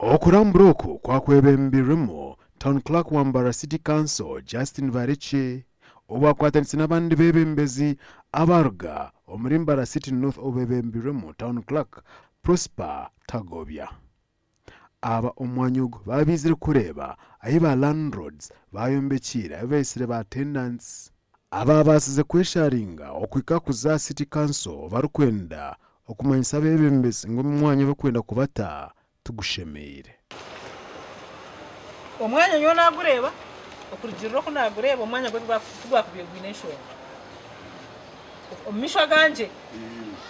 Okurambura oku kwakwebembirwemu Town Clerk wa Mbarara City Council Justin Variche obwakwatanise n'abandi bebembezi abaruga omuri Mbarara City North obebembirwemu Town Clerk Prosper Tagobya. Aba omwanya ogu babizire kureba ahi ba landlords bayombekire abaisire ba tenants aba basize kwesharinga okwika kuza City Council barukwenda okumanyisa abebembezi ngo omwanya bakwenda kubata tugushemeire. Omwanya nyo nagureba okurugiriro ko nagureba omwanya gwe tugwakubiye gwineshonga omisha ganje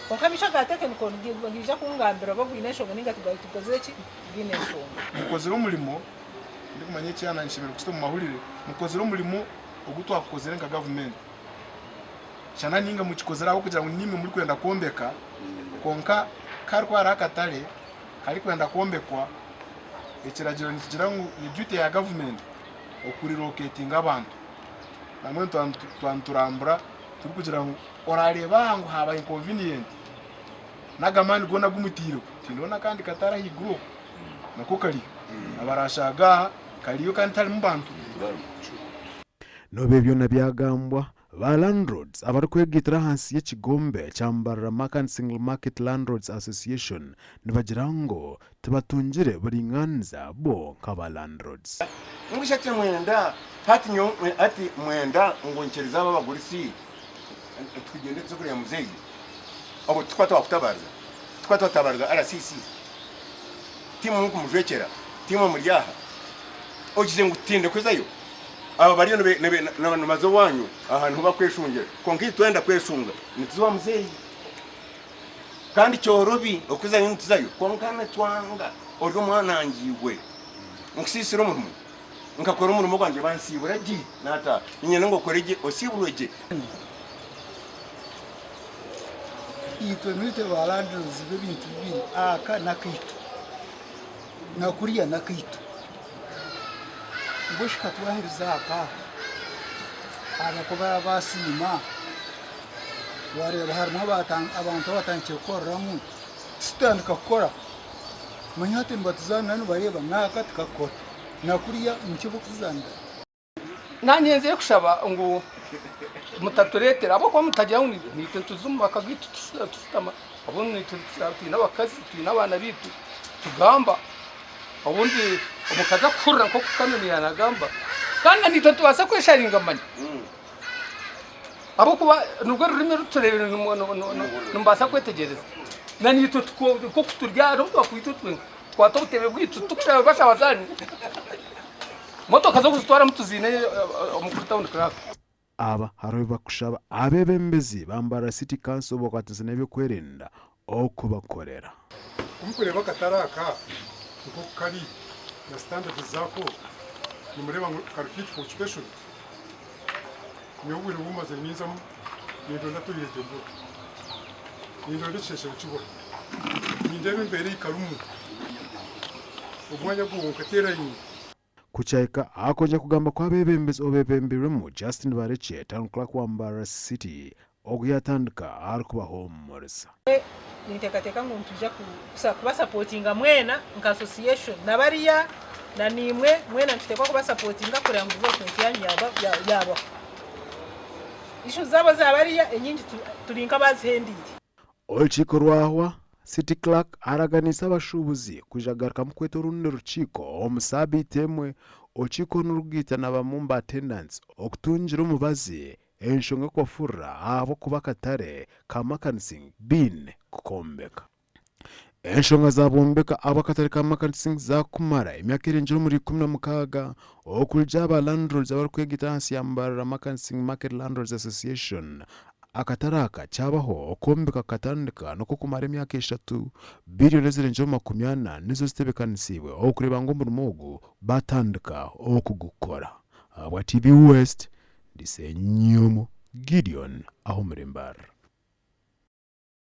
konka misha gateke niko ngija kungambira bagwineshonga ninga tugaze ki gwineshonga mukozero umurimo ndikumanye cyana nshimira kusita mu mahurire mukozero umurimo ogutwakozere nka government cyana ninga mukikozera aho kugira ngo nimwe muri kwenda kombeka konka karwara akatale kari kwenda kombekwa ekiragiro nikigira ngo ni duty ya government okuri locating abantu namwe twanturambura turi kugira ngo orareba ngo haba inconvenient nagamani gona gumutiro tinona kandi katara hi group nako kali abarashaga kaliyo kandi tali mubantu nobebyo nabyagambwa ba landlords abarukwegitira hansi y'ekigombe kya Mbarara Market Single Market Landlords Association nibagira ngo tubatungire buri nganza bo nk'aba landlords. Ngishati mwenda hati mwenda ngo nkereza abagurisi tukigende tsukuri ya muzeyi abo twatabarza RCC timu muku muvekera timu muryaha ogize ngutinde kwezayo aba bari n'abantu mazo wanyu ahantu bakweshungera konki twenda kwesunga nituwa muzeyi kandi cyorobi okuza ntizayo konkana twanga oryo mwanangiwe nkusisira umurimo nkakora umurimo gwanje bansibura gi nata nyene ngo korege osiburoje itwe mwite balandrozi b'ibintu bibiri aka nakitu nakuriya nakitu ngoshika twahiriza aka abakoba basima wareba harimo abantu batangiye gukoreramo sitandika gukora manyate mbatuzana nanu bareba naka tukakora nakuriya mukibo kuzanda nanyenze kushaba ngo mutaturetera abo kwa mutagira ngo nite tuzuma bakagitu tutama abo nite n'abakazi n'abana bitu tugamba ubundi umukaza kurra ko kukanira nagamba kandi nito tubasa kwesharinga manya abo kuba nubwo rurime ruturebera numbasa kwetegereza nanito ko kuturya ro twakwita twe twatobutebe bwitu tukushaba bashawazani moto kazo kuzitwara mutuzine umukuta undi crack aba haro bakushaba abebembezi bambara City Council bokwatse nebyo kwerenda okubakorera kumkureba kataraka uko kari na standard zako nimureba ngo kari fit for special niyo buri bumaze mwiza nindo natuyete mbo nindo ndisheshe ukibo nindebe mbere ikarumu umwanya guhunka teranye kuchaika akoja kugamba kwa bebembezi obebembirwemu Justin Variche Town Clerk wa Mbarara City oguyatandika arikuba homoresa nitekateka ngo ntujya kuba supportinga mwena nka association nabariya na nimwe mwena ntitekwa kuba supportinga kugira ngo uzo yanyu yaba ishu zabo zabariya enyingi turinka bazihendire olchiko rwahwa City Clerk araganisa abashubuzi kujagaruka mu kweto rundi rukiko omusabi temwe olchiko n'urugita n'abamumba attendants okutungira umubazi enshonga kwafura abo kubakatare kamakansing bin kukombeka enshonga zabombeka abakatare kamakansing zakumara emyaka irenjero muri 16 okulja aba landlords abarukwegita hansi ya Mbarara Market Market Landlords Association akataraka cyabaho okombeka katandika no kukumara emyaka 3 billion zirenjero 80 nizo zitebekanisiwe okureba ngo umurimo batandika okugukora aba TV West Disenyumo Gideon aho muri Mbarara.